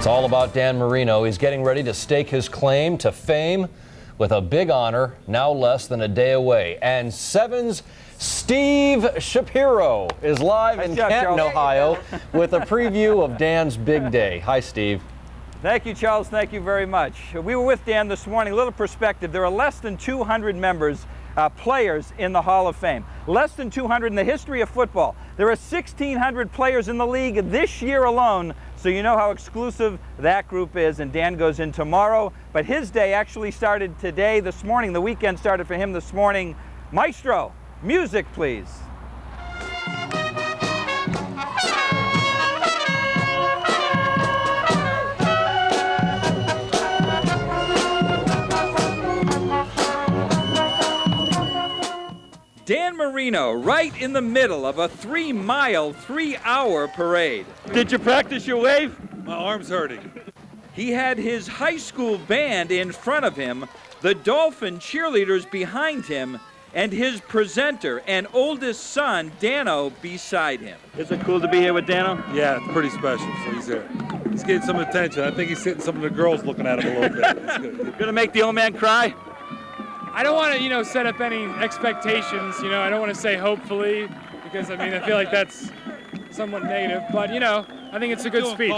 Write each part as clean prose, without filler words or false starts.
It's all about Dan Marino. He's getting ready to stake his claim to fame with a big honor, now less than a day away. And 7's Steve Shapiro is live in Canton, Ohio, with a preview of Dan's big day. Hi, Steve. Thank you, Charles. Thank you very much. We were with Dan this morning. A little perspective. There are less than 200 members, players in the Hall of Fame. Less than 200 in the history of football. There are 1,600 players in the league this year alone, so you know how exclusive that group is, and Dan goes in tomorrow. But his day actually started today, this morning. The weekend started for him this morning. Maestro, music, please. Dan Marino, right in the middle of a 3-mile, 3-hour parade. Did you practice your wave? My arm's hurting. He had his high school band in front of him, the Dolphin cheerleaders behind him, and his presenter and oldest son, Dano, beside him. Is it cool to be here with Dano? Yeah, it's pretty special, so he's here. He's getting some attention. I think he's hitting some of the girls looking at him a little bit. It's good. Gonna make the old man cry? I don't want to, set up any expectations. I don't want to say hopefully, because I feel like that's somewhat negative. But I think it's a good speech.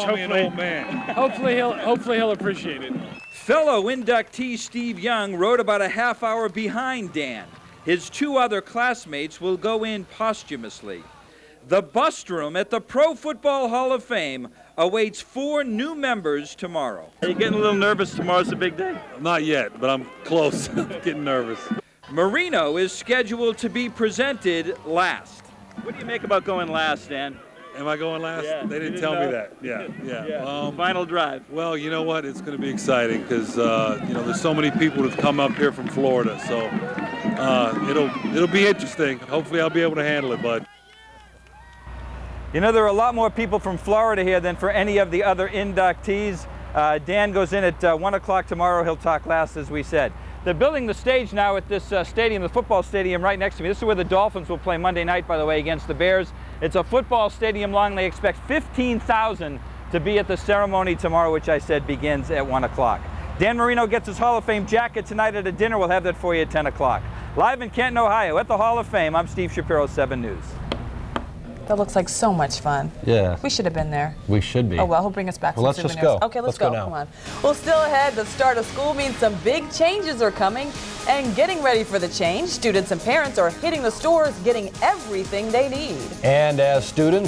Hopefully he'll appreciate it. Fellow inductee Steve Young rode about a half hour behind Dan. His 2 other classmates will go in posthumously. The bust room at the Pro Football Hall of Fame awaits 4 new members tomorrow. Are you getting a little nervous? Tomorrow's a big day? Not yet, but I'm close. Getting nervous. Marino is scheduled to be presented last. What do you make about going last, Dan? Am I going last? Yeah. They didn't tell me that. Yeah. Final drive. Well, you know what? It's going to be exciting because there's so many people that've come up here from Florida, so it'll be interesting. Hopefully, I'll be able to handle it, bud. There are a lot more people from Florida here than for any of the other inductees. Dan goes in at 1 o'clock tomorrow. He'll talk last, as we said. They're building the stage now at this stadium, the football stadium right next to me. This is where the Dolphins will play Monday night, by the way, against the Bears. It's a football stadium long. They expect 15,000 to be at the ceremony tomorrow, which I said begins at 1 o'clock. Dan Marino gets his Hall of Fame jacket tonight at a dinner. We'll have that for you at 10 o'clock. Live in Canton, Ohio, at the Hall of Fame, I'm Steve Shapiro, 7 News. That looks like so much fun. Yeah. We should have been there. We should be. Oh, well, he'll bring us back some let's souvenirs. just go. Okay, let's go go. now. Come on. Well, still ahead, the start of school means some big changes are coming. And getting ready for the change, students and parents are hitting the stores getting everything they need. And as students